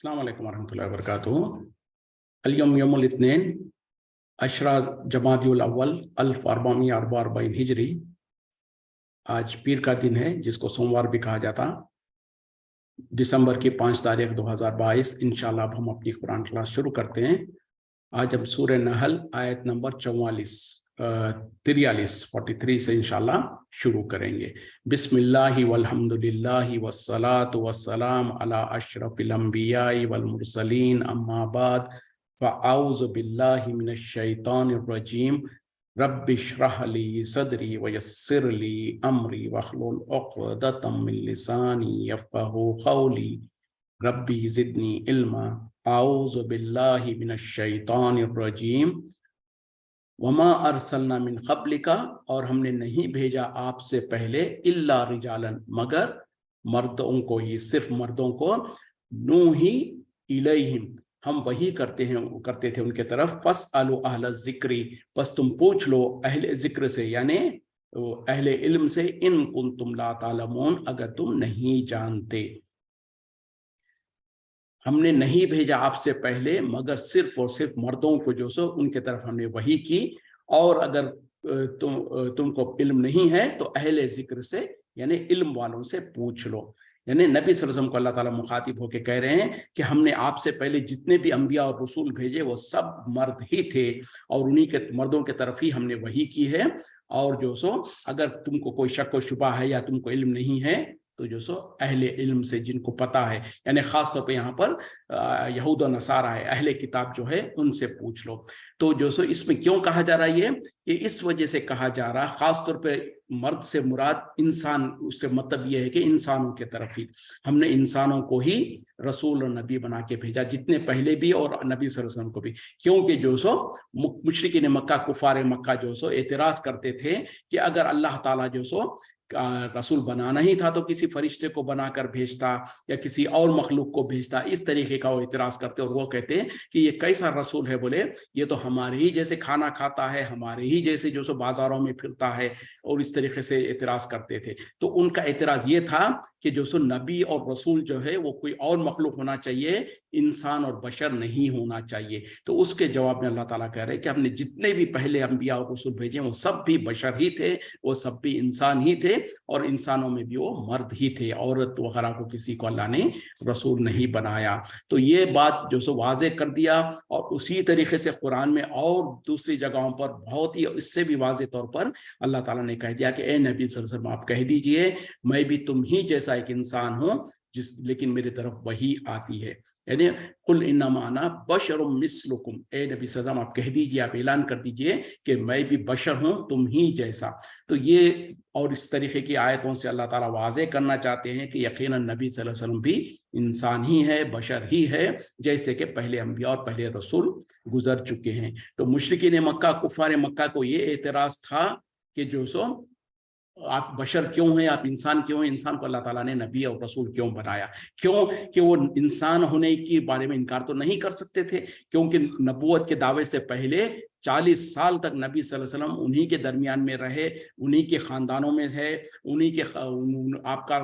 अस्सलाम वालेकुम वरहमतुल्लाहि वबरकातुहू। अल-यौम यौमुल इत्नीन अशरा जमादियुल अव्वल 1444 हिजरी। आज पीर का दिन है, जिसको सोमवार भी कहा जाता। दिसंबर की 5 तारीख 2022। इंशाल्लाह अब हम अपनी कुरान क्लास शुरू करते हैं। आज हम सूरह नहल आयत नंबर 43 से इंशाल्लाह शुरू करेंगे। बिस्मिल्लाहि वल्हम्दुलिल्लाहि वस्सलातु वस्सलाम अला अशरफिल अंबियाई वल मुरसलीन अम्मा बाद फ़अऊज़ु बिल्लाहि मिनश शैतानिर रजीम। रब्बि इश्रह ली सदरी वयस्सिर ली अमरी वहलुल उक़दतम मिन लिसानी यफ़क़हू क़ौली रब्बी ज़िदनी इल्मा। अऊज़ु बिल्लाहि मिनश शैतानिर रजीम। वमा अरसलना मिन क़ब्लिका, और हमने नहीं भेजा आपसे पहले, इल्ला रिजालन, मगर मर्दों को ही, सिर्फ मर्दों को। नूही इलैहिम, हम वही करते थे उनके तरफ। फ़स्अलू अहल ज़िक्री, बस तुम पूछ लो अहले ज़िक्र से, यानी अहले इल्म से। इन कुंतुम ला तालमून, अगर तुम नहीं जानते। हमने नहीं भेजा आपसे पहले मगर सिर्फ और सिर्फ मर्दों को जो सो उनके तरफ हमने वही की। और अगर तुमको इल्म नहीं है तो अहले ज़िक्र से, यानी इल्म वालों से पूछ लो। यानी नबी सल्लल्लाहु अलैहि वसल्लम को अल्लाह ताला मुखातिब होकर कह रहे हैं कि हमने आपसे पहले जितने भी अंबिया और रसूल भेजे वो सब मर्द ही थे, और उन्हीं के मर्दों के तरफ ही हमने वही की है। और जो सो अगर तुमको कोई शक व शुबा है या तुमको इल्म नहीं है तो जो सो अहले इल्म से, जिनको पता है, यानी खास तौर पे यहाँ पर यहूद और नसारा है, अहले किताब जो है, उनसे पूछ लो। तो जो सो इसमें क्यों कहा जा रहा है ये, कि इस वजह से कहा जा रहा, खास तौर पे मर्द से मुराद इंसान, उससे मतलब ये है कि इंसानों के तरफ ही हमने इंसानों को ही रसूल और नबी बना के भेजा, जितने पहले भी और नबी सल्लल्लाहु अलैहि वसल्लम को भी। क्योंकि जो सो मुशरिकीन मक्का, कुफार मक्का जो सो एतराज करते थे कि अगर अल्लाह ताला जो सो रसूल बनाना ही था तो किसी फरिश्ते को बनाकर भेजता या किसी और मखलूक को भेजता। इस तरीके का वो इतराज करते, और वो कहते हैं कि ये कैसा रसूल है, बोले ये तो हमारे ही जैसे खाना खाता है, हमारे ही जैसे जो सो बाजारों में फिरता है, और इस तरीके से इतराज करते थे। तो उनका इतराज ये था कि जो सो नबी और रसूल जो है वो कोई और मखलूक होना चाहिए, इंसान और बशर नहीं होना चाहिए। तो उसके जवाब में अल्लाह ताला कह रहे हैं कि हमने जितने भी पहले अंबिया और रसूल भेजे वो सब भी बशर ही थे, वो सब भी इंसान ही थे, और इंसानों में भी वो मर्द ही थे, औरत वगैरह को किसी को अल्लाह ने रसूल नहीं बनाया। तो ये बात जो सो वाज़े कर दिया। और उसी तरीके से कुरान में और दूसरी जगहों पर बहुत ही इससे भी वाज़े तौर पर अल्लाह ताला ने कह दिया कि ए नबी सल्लल्लाहु अलैहि वसल्लम, आप कह दीजिए मैं भी तुम ही जैसा एक इंसान हूँ, लेकिन मेरी तरफ वही आती है। यानी कुल इन्नमा अना बशरुम मिस्लुकुम, ए नबी सल्लल्लाहु अलैहि वसल्लम आप कह दीजिए, आप ऐलान कर दीजिए कि मैं भी बशर हूँ, तुम ही जैसा। तो ये और इस तरीके की आयतों से अल्लाह ताला वाज़े करना चाहते हैं कि यकीनन नबी सल्लल्लाहु अलैहि वसल्लम भी इंसान ही है, बशर ही है, जैसे कि पहले अंबिया और पहले रसूल गुजर चुके हैं। तो मुशरिकीन मक्का, कुफार मक्का को ये एतराज़ था कि जो सो आप बशर क्यों हैं, आप इंसान क्यों हैं, इंसान को अल्लाह ताला ने नबी और रसूल क्यों बनाया। क्यों कि वो इंसान होने के बारे में इनकार तो नहीं कर सकते थे, क्योंकि नबूवत के दावे से पहले 40 साल तक नबी सल्लल्लाहु अलैहि वसल्लम उन्हीं के दरमियान में रहे, उन्हीं के ख़ानदानों में है, उन्हीं के आपका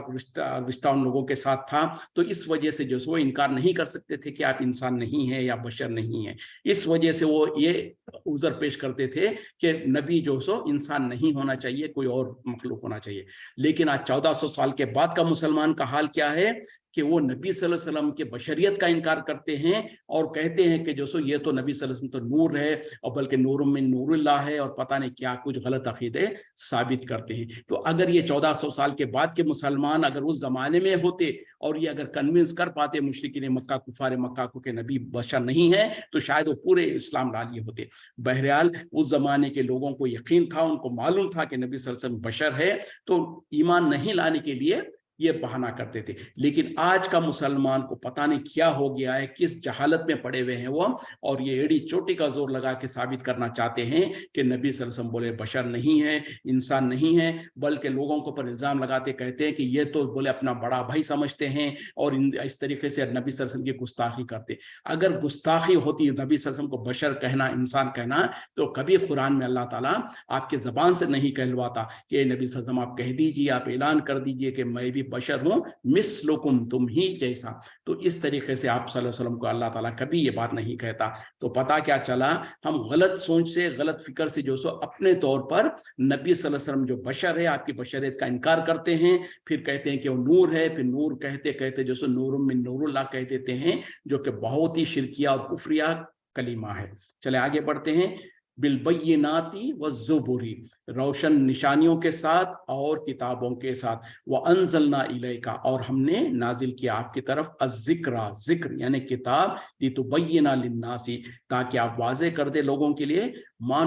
रिश्ता उन लोगों के साथ था। तो इस वजह से जो वो इनकार नहीं कर सकते थे कि आप इंसान नहीं हैं या बशर नहीं हैं। इस वजह से वो ये उज़र पेश करते थे कि नबी जो सो इंसान नहीं होना चाहिए, कोई और मखलूक होना चाहिए। लेकिन आज 1400 साल के बाद का मुसलमान का हाल क्या है कि वो नबी सल्लल्लाहु अलैहि वसल्लम के बशरियत का इनकार करते हैं और कहते हैं कि जो सो ये तो नबी सल्लल्लाहु अलैहि वसल्लम तो नूर है, और बल्कि नूर में नूरुल्लाह है, और पता नहीं क्या कुछ गलत अकीदे साबित करते हैं। तो अगर ये 1400 साल के बाद के मुसलमान अगर उस जमाने में होते और ये अगर कन्विंस कर पाते मुशरिकीन मक्का, कुफार मक्का को कि नबी बशर नहीं है, तो शायद वो पूरे इस्लाम ला लिए होते। बहरहाल उस जमाने के लोगों को यकीन था, उनको मालूम था कि नबी सल्लल्लाहु अलैहि वसल्लम बशर है, तो ईमान नहीं लाने के लिए ये बहाना करते थे। लेकिन आज का मुसलमान को पता नहीं क्या हो गया है, किस जहालत में पड़े हुए हैं वो, और ये एड़ी चोटी का जोर लगा के साबित करना चाहते हैं कि नबी सल्लल्लाहु अलैहि वसल्लम बोले बशर नहीं है, इंसान नहीं है, बल्कि लोगों को पर इल्ज़ाम लगाते कहते हैं कि ये तो बोले अपना बड़ा भाई समझते हैं, और इस तरीके से नबी सल्लल्लाहु अलैहि वसल्लम की गुस्ताखी करते। अगर गुस्ताखी होती नबी सल्लल्लाहु अलैहि वसल्लम को बशर कहना, इंसान कहना, तो कभी कुरान में अल्लाह ताला आपके ज़बान से नहीं कहलवाता कि नबी सल्लल्लाहु अलैहि वसल्लम आप कह दीजिए, आप ऐलान कर दीजिए कि मैं भी बशर हूँ मिस्लुकुम, तुम ही जैसा। तो इस तरीके से आप सल्लल्लाहु अलैहि वसल्लम को अल्लाह ताला कभी ये बात नहीं कहता। तो पता क्या चला, हम गलत सोच से, गलत फिक्र से जो सो अपने तौर पर नबी सल्लल्लाहु अलैहि वसल्लम जो बशर है, आपकी बशरियत का इनकार करते हैं, फिर कहते हैं कि वो नूर है, फिर नूर कहते कहते जो सो नूर मिन नूरुल्लाह कह देते हैं, जो कि बहुत ही शिरकिया और कुफरिया कलीमा है। चले आगे बढ़ते हैं। बिलबय्यिनाति वज़्ज़ुबुरी, रोशन निशानियों के साथ और किताबों के साथ, व अंज़लना इलैका, और हमने नाजिल किया आपकी तरफ अज़्ज़िक्रा, जिक्र यानी किताब, लितुबय्यिना लिन्नासी, ताकि आप वाज़े कर दे लोगों के लिए, मा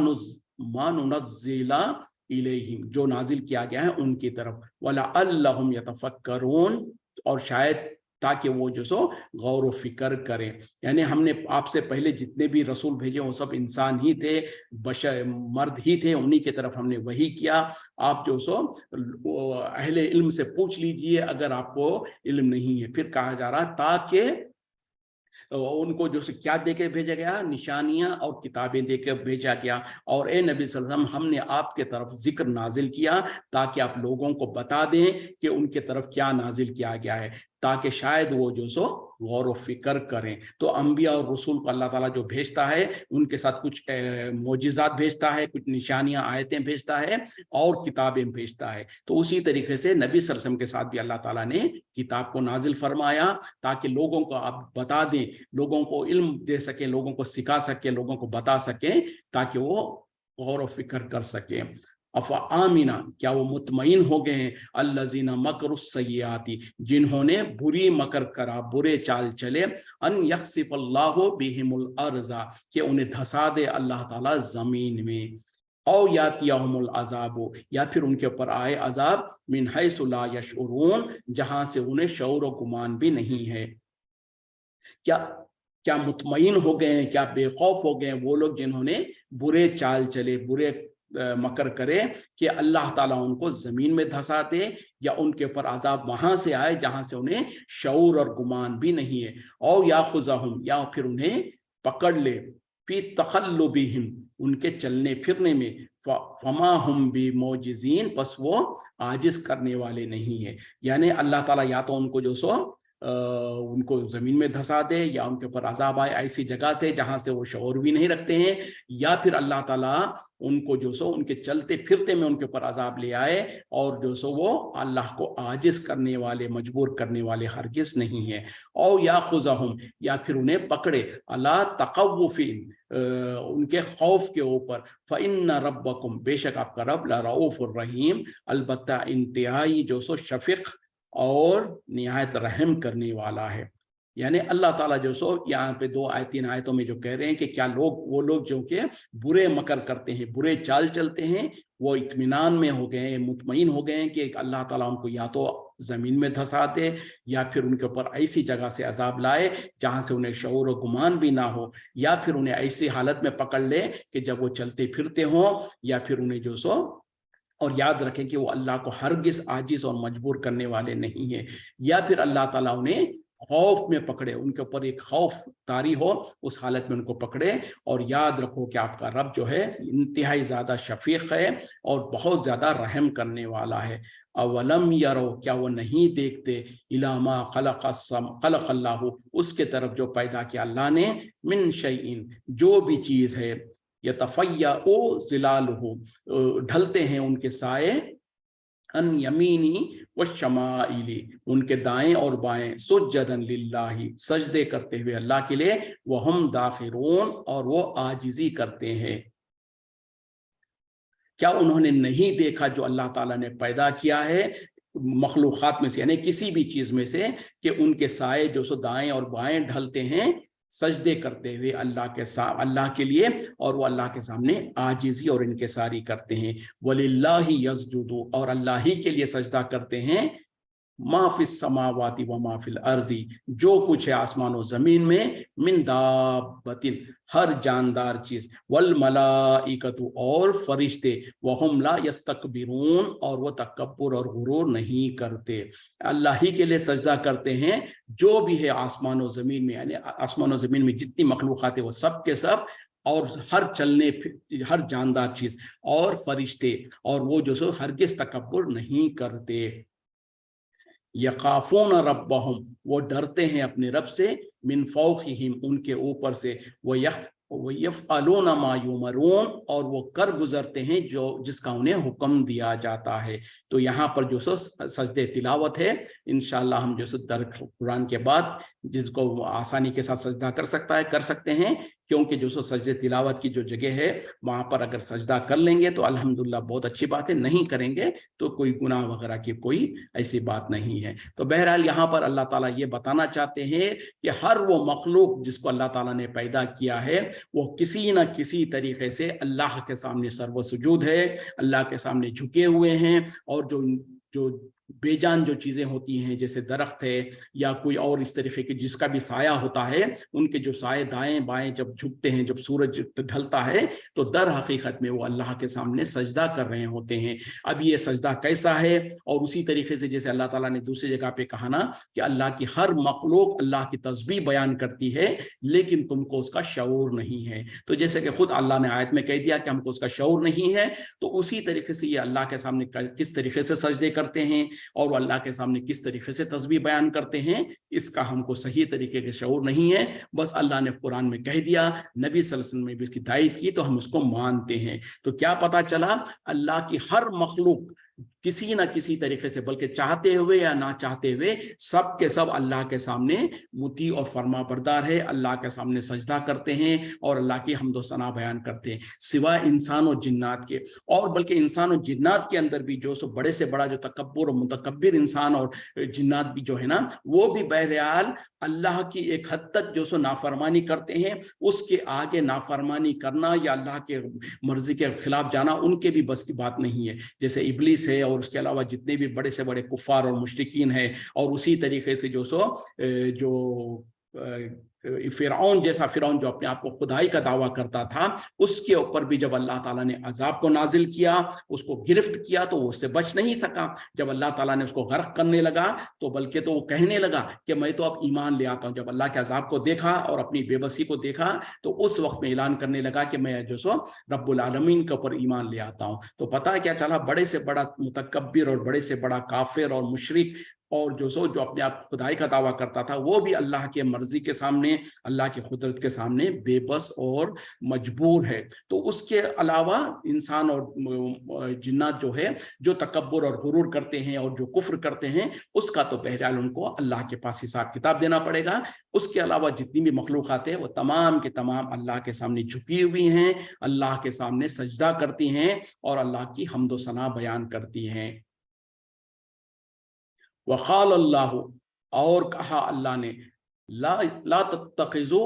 नुनज़्ज़िला इलैहिम, जो नाजिल किया गया है उनकी तरफ, वलअल्लहुम यतफक्करून, और शायद ताकि वो जो सो गौर व फिक्र करें। यानी हमने आपसे पहले जितने भी रसूल भेजे वो सब इंसान ही थे, बशर मर्द ही थे, उन्हीं की तरफ हमने वही किया। आप जो सो अहले इल्म से पूछ लीजिए अगर आपको इल्म नहीं है। फिर कहा जा रहा ताकि उनको जो से क्या देके भेजा गया, निशानियां और किताबें देकर भेजा गया। और ए नबी सल्लल्लाहु अलैहि वसल्लम, हमने आपके तरफ जिक्र नाजिल किया ताकि आप लोगों को बता दें कि उनके तरफ क्या नाजिल किया गया है, ताकि शायद वो जो सो गौर व फिक्र करें। तो अंबिया और रसूल को अल्लाह ताला जो भेजता है, उनके साथ कुछ मोजिज़ात भेजता है, कुछ निशानियां आयतें भेजता है और किताबें भेजता है। तो उसी तरीके से नबी सल्लल्लाहु अलैहि वसल्लम के साथ भी अल्लाह ताला ने किताब को नाजिल फरमाया ताकि लोगों को आप बता दें, लोगों को इल्म दे सकें, लोगों को सिखा सकें, लोगों को बता सकें, ताकि वो गौर व फिक्र कर सकें। अफ़ आमिना, क्या वो मुतमईन हो गए हैं, अल्लज़ीना मकरुस सय्याती, जिन्होंने बुरी मकर करा, बुरे चाल चले, अन यख्सिफल्लाहु बिहिमुल अर्ज़ा, कि उन्हें धसा दे अल्लाह ताला जमीन में, औ यातियाहुमुल अज़ाबु, या फिर उनके ऊपर आए अजाब, मिन हैसु ला यशउरून, जहां से उन्हें शऊर व गुमान भी नहीं है। क्या क्या मुतमईन हो गए हैं, क्या बेखौफ हो गए हैं वो लोग जिन्होंने बुरे चाल चले, बुरे मकर करे, कि अल्लाह ताला उनको जमीन में धसा दे या उनके ऊपर अजाब वहां से आए जहां से उन्हें शऊर और गुमान भी नहीं है। और या खुज़हुम, या फिर उन्हें पकड़ ले, फी तखल्लुबिहिम, उनके चलने फिरने में, फमा हुम बि मोजिजीन, बस वो आजिज करने वाले नहीं है। यानी अल्लाह ताला या तो उनको जो सो उनको जमीन में धसा दे, या उनके ऊपर अजाब आए ऐसी जगह से जहां से वो शऊर भी नहीं रखते हैं, या फिर अल्लाह ताला उनको जो सो उनके चलते फिरते में उनके ऊपर अजाब ले आए, और जो सो वो अल्लाह को आजिज करने वाले, मजबूर करने वाले हरगिज नहीं है। और या खुज़हुम, या फिर उन्हें पकड़े, अला तक़व्वुफ़िन, उनके खौफ के ऊपर, फ़इन्ना रब्बकुम, बेशक आपका रब, लरऊफ़ुर रहीम, अलबत्ता इंतहाई जो सो शफीक और निहायत रहम करने वाला है। यानी अल्लाह ताला जो सो यहाँ पे 2 आयतों में जो कह रहे हैं कि क्या लोग, वो लोग जो कि बुरे मकर करते हैं, बुरे चाल चलते हैं, वो इत्मीनान में हो गए हैं, मुतमईन हो गए हैं कि अल्लाह ताला उनको या तो जमीन में धसा दे, या फिर उनके ऊपर ऐसी जगह से अजाब लाए जहां से उन्हें शऊर और गुमान भी ना हो, या फिर उन्हें ऐसी हालत में पकड़ ले कि जब वो चलते फिरते हों, या फिर उन्हें जो सो, और याद रखें कि वो अल्लाह को हरगिज आजिज और मजबूर करने वाले नहीं है, या फिर अल्लाह ताला उन्हें खौफ में पकड़े, उनके ऊपर एक खौफ तारी हो, उस हालत में उनको पकड़े। और याद रखो कि आपका रब जो है इंतहाई ज्यादा शफीक है और बहुत ज्यादा रहम करने वाला है। अवलम यरो, क्या वो नहीं देखते, इलामा खलक़ल्लाहु, उसके तरफ जो पैदा किया अल्लाह ने, मिन शैइन, जो भी चीज है, यतफ़य्यउ ज़िलालुहु, ढलते हैं उनके साए, अन यमीनी व शमाइली, उनके दाएं और बाएं, सुज्जदन लिल्लाही, सजदे करते हुए अल्लाह के लिए, वह हम दाखिरून, और वो आजिजी करते हैं। क्या उन्होंने नहीं देखा जो अल्लाह ताला ने पैदा किया है मखलूक़ात में से, यानी किसी भी चीज में से, कि उनके साए जो सो दाएं और बाएं ढलते हैं सजदे करते हुए अल्लाह के लिए, और वो अल्लाह के सामने आजिजी और इनकिसारी करते हैं। वलिल्लाहि यस्जुदु, और अल्लाह ही के लिए सजदा करते हैं, माफिस समावाति व माफिल अर्जी, जो कुछ है आसमान और जमीन में, मिन दाब्बतिन, हर जानदार चीज, वल मलाइकतु, और फरिश्ते, वहुम ला यस्तकबिरून, और वो तकब्बुर और गुरूर नहीं करते। अल्लाह ही के लिए सजदा करते हैं जो भी है आसमान और जमीन में, यानी आसमान और जमीन में जितनी मखलूक़ात है वो सब के सब, और हर हर जानदार चीज, और फरिश्ते, और वो जो सो हरगिज तकब्बुर नहीं करते। यकाफून रब्बहुम, वो डरते हैं अपने रब से, मिन फौक़िहिम, उनके ऊपर से, वो यफ़अलून मा युमरून, और वो कर गुजरते हैं जो जिसका उन्हें हुक्म दिया जाता है। तो यहाँ पर जो सो सजदे तिलावत है, इंशाअल्लाह हम जो सो दर कुरान के बाद जिसको आसानी के साथ सजदा कर सकता है कर सकते हैं, क्योंकि जो सो सजदे तिलावत की जो जगह है वहाँ पर अगर सजदा कर लेंगे तो अल्हम्दुलिल्लाह बहुत अच्छी बात है, नहीं करेंगे तो कोई गुनाह वगैरह की कोई ऐसी बात नहीं है। तो बहरहाल यहाँ पर अल्लाह ताला ये बताना चाहते हैं कि हर वो मखलूक जिसको अल्लाह ताला ने पैदा किया है वो किसी न किसी तरीके से अल्लाह के सामने सर्व सुजूद है, अल्लाह के सामने झुके हुए हैं, और जो बेजान जो चीजें होती हैं जैसे दरख्त है या कोई और इस तरीके की जिसका भी साया होता है, उनके जो साए दाएं बाएं जब झुकते हैं, जब सूरज ढलता है, तो दर हकीकत में वो अल्लाह के सामने सजदा कर रहे होते हैं। अब ये सजदा कैसा है, और उसी तरीके से जैसे अल्लाह ताला ने दूसरी जगह पे कहा ना कि अल्लाह की हर मखलूक अल्लाह की तस्बीह बयान करती है, लेकिन तुमको उसका शऊर नहीं है। तो जैसे कि खुद अल्लाह ने आयत में कह दिया कि हमको उसका शऊर नहीं है, तो उसी तरीके से ये अल्लाह के सामने किस तरीके से सजदे करते हैं और अल्लाह के सामने किस तरीके से तस्बीह बयान करते हैं, इसका हमको सही तरीके के शऊर नहीं है। बस अल्लाह ने कुरान में कह दिया, नबी सल्लल्लाहु अलैहि वसल्लम ने भी इसकी तायीद की, तो हम उसको मानते हैं। तो क्या पता चला, अल्लाह की हर मखलूक किसी ना किसी तरीके से, बल्कि चाहते हुए या ना चाहते हुए, सब के सब अल्लाह के सामने मुती और फरमा बरदार है, अल्लाह के सामने सजदा करते हैं और अल्लाह की हम्दो सना बयान करते हैं, सिवाय इंसान और जिन्नात के। और बल्कि इंसान और जिन्नात के अंदर भी जो सो बड़े से बड़ा जो तकब्बुर और मुतकब्बिर इंसान और जिन्नात भी जो है ना, वो भी बहरहाल अल्लाह की एक हद तक जो सो नाफरमानी करते हैं। उसके आगे नाफरमानी करना या अल्लाह के मर्जी के खिलाफ जाना उनके भी बस की बात नहीं है। जैसे इब्लीस है और उसके अलावा जितने भी बड़े से बड़े कुफार और मुश्रिकीन हैं, और उसी तरीके से जो फिरौन जैसा, फिरौन जो अपने आप को खुदाई का दावा करता था, उसके ऊपर भी जब अल्लाह ताला ने अजाब को नाजिल किया, उसको गिरफ्त किया, तो वो उससे बच नहीं सका। जब अल्लाह ताला ने उसको गर्क करने लगा, तो बल्कि तो वो कहने लगा कि मैं तो अब ईमान ले आता हूँ। जब अल्लाह के अजाब को देखा और अपनी बेबसी को देखा, तो उस वक्त में ऐलान करने लगा कि मैं जो सो रब्बुल आलमीन के ऊपर ईमान ले आता हूँ। तो पता है क्या चला, बड़े से बड़ा मुतकब्बिर और बड़े से बड़ा काफिर और मुशरिक और जो अपने आप खुदाई का दावा करता था, वो भी अल्लाह के मर्जी के सामने, अल्लाह की कुदरत के सामने बेबस और मजबूर है। तो उसके अलावा इंसान और जिन्नात जो है, जो तकब्बुर और गुरूर करते हैं और जो कुफ्र करते हैं, उसका तो बहरहाल उनको अल्लाह के पास हिसाब किताब देना पड़ेगा। उसके अलावा जितनी भी मखलूक़ात है, वो तमाम के तमाम अल्लाह के सामने झुकी हुई हैं, अल्लाह के सामने सजदा करती हैं और अल्लाह की हम्दो सना बयान करती हैं। वक़ाल अल्लाह, और कहा अल्लाह ने, ला तत्तखिज़ू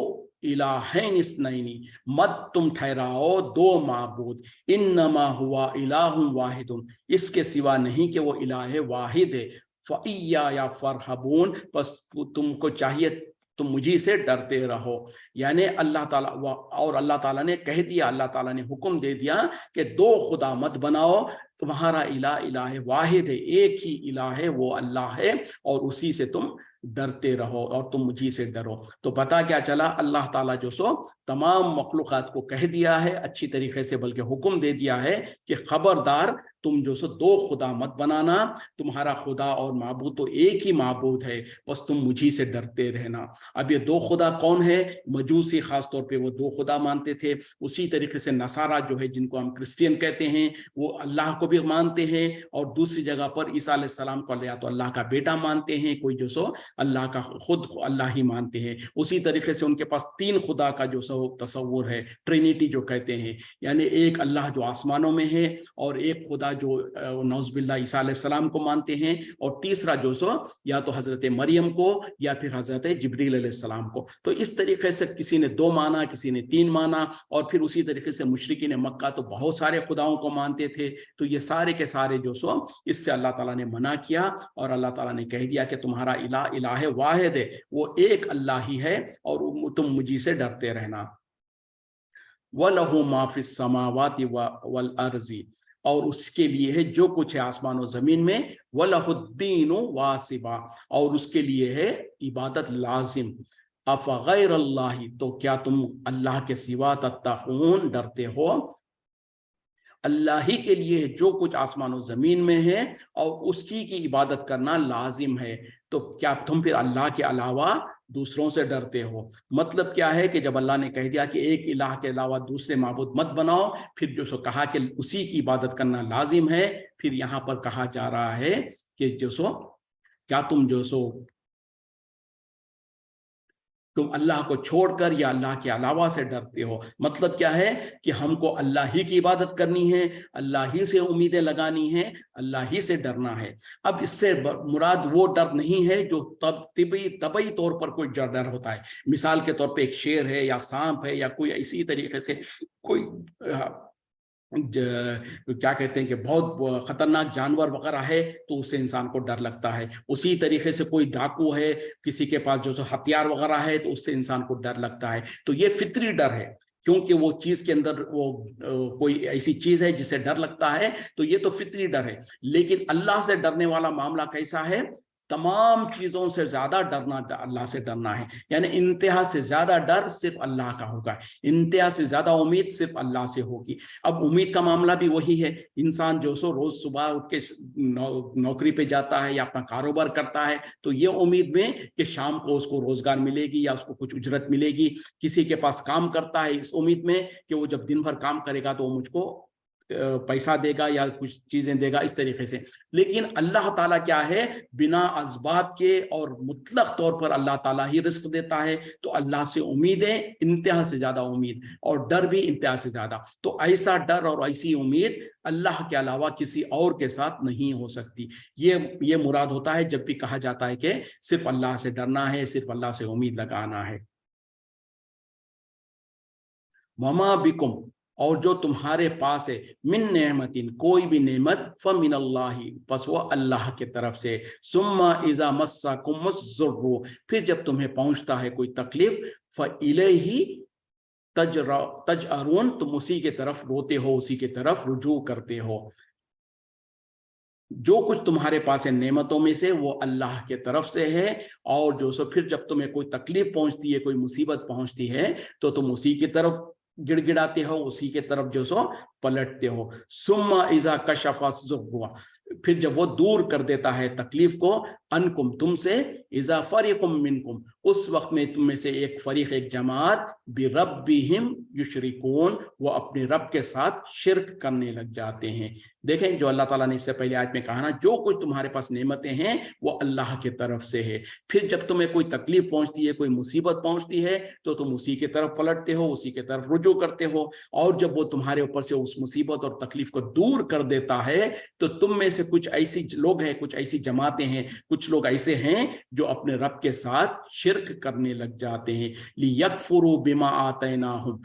इलाहैन इस्नैनी, मत तुम ठहराओ दो माबूद, इन्नमा हुआ इलाहुन वाहिदुन, इसके सिवा नहीं कि वो इलाह वाहिद है। फ़इय्या फ़रहबून, बस तुमको चाहिए तुम मुझी से डरते रहो। यानी अल्लाह ताला, और अल्लाह ताला ने कह दिया, अल्लाह ताला ने हुक्म दे दिया कि दो खुदा मत बनाओ, तुम्हारा इलाह वाहिद है, एक ही इलाह है, वो अल्लाह है, और उसी से तुम डरते रहो और तुम मुझी से डरो। तो पता क्या चला, अल्लाह ताला जो सो तमाम मखलूक़ात को कह दिया है अच्छी तरीके से, बल्कि हुक्म दे दिया है कि खबरदार तुम जो सो दो खुदा मत बनाना, तुम्हारा खुदा और माबूद तो एक ही माबूद है, बस तुम मुझी से डरते रहना। अब ये दो खुदा कौन है? मजूसी खास तौर पे वो दो खुदा मानते थे। उसी तरीके से नसारा जो है, जिनको हम क्रिश्चियन कहते हैं, वो अल्लाह को भी मानते हैं, और दूसरी जगह पर ईसा अलैहिस्सलाम को या तो अल्लाह का बेटा मानते हैं, कोई जो सो अल्लाह का खुद अल्लाह ही मानते हैं। उसी तरीके से उनके पास तीन खुदा का जो सो तसव्वुर है, ट्रिनिटी जो कहते हैं, यानी एक अल्लाह जो आसमानों में है, और एक खुदा जो नौज़बिल्लाह ईसा अलैहिस्सलाम को मानते हैं, और तीसरा जो सो या तो हजरत मरियम को या फिर हजरत जिब्रील अलैहिस्सलाम को। तो इस तरीके से किसी ने दो माना, किसी ने तीन माना, और फिर उसी तरीके से मुशरिकीन मक्का तो बहुत सारे खुदाओं को मानते थे। तो ये सारे के सारे जो सो इससे अल्लाह ताला ने मना किया, और अल्लाह ताला ने कह दिया कि तुम्हारा इलाह वाहिद है, वो एक अल्लाह ही है, और तुम मुझी से डरते रहना। वलहु मा फिस समावाति वल अर्ज़ी, और उसके लिए है जो कुछ है आसमान और जमीन में, वलहुद्दीनु वासिबा, और उसके लिए है इबादत लाजिम। अफ़ग़ैर अल्लाह, तो क्या तुम अल्लाह के सिवा तत्तक़ून, डरते हो? अल्लाह ही के लिए जो कुछ आसमान और ज़मीन में है और उसकी की इबादत करना लाजिम है। तो क्या तुम फिर अल्लाह के अलावा दूसरों से डरते हो? मतलब क्या है कि जब अल्लाह ने कह दिया कि एक इलाह के अलावा दूसरे माबूद मत बनाओ, फिर जो सो कहा कि उसी की इबादत करना लाजिम है, फिर यहाँ पर कहा जा रहा है कि जो सो क्या तुम जो सो तुम अल्लाह को छोड़कर या अल्लाह के अलावा से डरते हो। मतलब क्या है कि हमको अल्लाह ही की इबादत करनी है, अल्लाह ही से उम्मीदें लगानी है, अल्लाह ही से डरना है। अब इससे मुराद वो डर नहीं है जो तबई तौर पर कोई डर होता है। मिसाल के तौर पे एक शेर है या सांप है या कोई इसी तरीके से कोई क्या कहते हैं कि बहुत खतरनाक जानवर वगैरह है तो उससे इंसान को डर लगता है। उसी तरीके से कोई डाकू है, किसी के पास जो हथियार वगैरह है तो उससे इंसान को डर लगता है। तो ये फितरी डर है, क्योंकि वो चीज के अंदर वो कोई ऐसी चीज है जिससे डर लगता है, तो ये तो फितरी डर है। लेकिन अल्लाह से डरने वाला मामला कैसा है? तमाम चीजों से ज्यादा डरना अल्लाह से डरना है, यानी इंतहा से ज्यादा डर सिर्फ अल्लाह का होगा, इंतहा से ज्यादा उम्मीद सिर्फ अल्लाह से होगी। अब उम्मीद का मामला भी वही है। इंसान जो सो रोज सुबह उठ के नौकरी पे जाता है या अपना कारोबार करता है तो ये उम्मीद में कि शाम को उसको रोजगार मिलेगी या उसको कुछ उजरत मिलेगी। किसी के पास काम करता है इस उम्मीद में कि वो जब दिन भर काम करेगा तो वो मुझको पैसा देगा या कुछ चीजें देगा, इस तरीके से। लेकिन अल्लाह ताला क्या है, बिना असबाब के और मुतलक तौर पर अल्लाह ताला ही रिस्क देता है। तो अल्लाह से उम्मीदें इंतहा से ज्यादा उम्मीद और डर भी इंतहा से ज्यादा। तो ऐसा डर और ऐसी उम्मीद अल्लाह के अलावा किसी और के साथ नहीं हो सकती। ये मुराद होता है जब भी कहा जाता है कि सिर्फ अल्लाह से डरना है, सिर्फ अल्लाह से उम्मीद लगाना है। वमा बिकुम, और जो तुम्हारे पास है, मिन नेमतिन, कोई भी नेमत, फमिनल्लाहि, बस वो अल्लाह की तरफ से। सुम्मा इजा मस्साकुमुज़्ज़ुर्रु, फिर जब तुम्हें पहुंचता है कोई तकलीफ, फइलैहि तजअरून, तुम उसी के तरफ रोते हो, उसी के तरफ रुजू करते हो। जो कुछ तुम्हारे पास है नेमतों में से वो अल्लाह के तरफ से है। और जो सो फिर जब तुम्हें कोई तकलीफ पहुंचती है, कोई मुसीबत पहुंचती है, तो तुम उसी की तरफ गिड़गिड़ाते हो, उसी के तरफ जो सो पलटते हो। सुम्मा इजा कशफा ज़ुर्रुआ, फिर जब वो दूर कर देता है तकलीफ को, अनकुम, तुमसे, इजा फरीकुम मिनकुम, उस वक्त में तुम में से एक फरीक, एक जमात, बिरब्बिहिम युशरिकून, वो अपने रब के साथ शिरक करने लग जाते हैं। देखें जो अल्लाह ताला ने इससे पहले आयत में कहा ना, जो कुछ तुम्हारे पास नेमतें हैं वो अल्लाह की तरफ से है। फिर जब तुम्हें कोई तकलीफ पहुंचती है, कोई मुसीबत पहुंचती है, तो तुम उसी की तरफ पलटते हो, उसी की तरफ रुजू करते हो। और जब वो तुम्हारे ऊपर से उस मुसीबत और तकलीफ को दूर कर देता है, तो तुम में से कुछ ऐसी लोग हैं, कुछ ऐसी जमातें हैं, कुछ लोग ऐसे हैं जो अपने रब के साथ शिरक करने लग जाते हैं। लियकफुरू बिमा आतैनाहुम,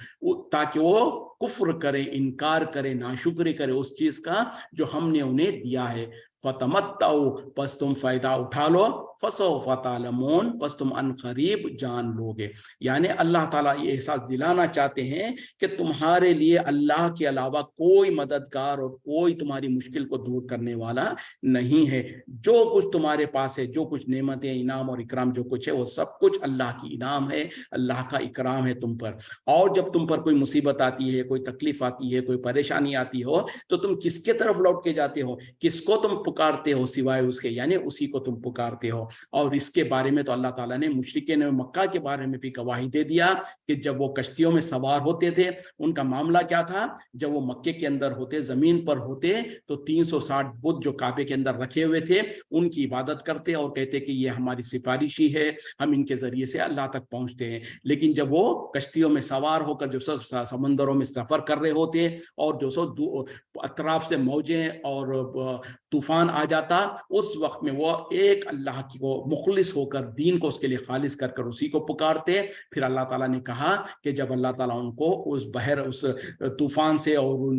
ताकि वो कुफ्र करे, इनकार करे, नाशुक्री करे उस चीज का जो हमने उन्हें दिया है। फतमत्ताओ, बस तुम फायदा उठा लो, फसौफ तालमून, बस तुम अनकरीब जान लोगे। यानी अल्लाह ताला ये एहसास दिलाना चाहते हैं कि तुम्हारे लिए अल्लाह के अलावा कोई मददगार और कोई तुम्हारी मुश्किल को दूर करने वाला नहीं है। जो कुछ तुम्हारे पास है, जो कुछ नेमतें, इनाम और इकराम जो कुछ है, वो सब कुछ अल्लाह की इनाम है, अल्लाह का इकराम है तुम पर। और जब तुम पर कोई मुसीबत आती है, कोई तकलीफ आती है, कोई परेशानी आती हो, तो तुम किसके तरफ लौट के जाते हो, किसको तुम पुकारते हो सिवाय उसके, यानी उसी को तुम पुकारते हो। और इसके बारे में तो अल्लाह ताला ने मुशरिकीन मक्का के बारे में भी गवाही दे दिया कि जब वो कश्तियों में सवार होते थे, उनका मामला क्या था। जब वो मक्के के अंदर होते, जमीन पर होते, तो 360 बुत जो काबे के अंदर रखे हुए थे उनकी इबादत करते और कहते कि ये हमारी सिफारिशी है, हम इनके जरिए से अल्लाह तक पहुंचते हैं। लेकिन जब वो कश्तियों में सवार होकर जो सब समंदरों में सफर कर रहे होते और जो सो अतराफ से मौजें और तूफान आ जाता, उस वक्त में वो एक अल्लाह की को मुखलिस होकर, दीन को उसके लिए खालिस कर कर उसी को पुकारते। फिर अल्लाह ताला ने कहा कि जब अल्लाह ताला उनको उस बहर, उस तूफान से और उन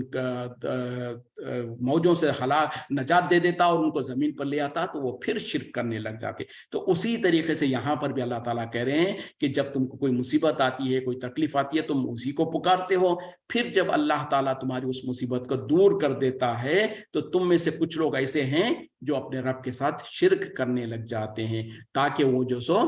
मौजों से नजात दे देता और उनको जमीन पर ले आता, तो वो फिर शिरक करने लग जाते। तो उसी तरीके से यहाँ पर भी अल्लाह ताला कह रहे हैं कि जब तुमको कोई मुसीबत आती है, कोई तकलीफ आती है, तुम उसी को पुकारते हो। फिर जब अल्लाह ताला तुम्हारी उस मुसीबत को दूर कर देता है, तो तुम में से कुछ लोग ऐसे हैं जो अपने रब के साथ शिरक करने लग जाते हैं, ताकि वो जो सो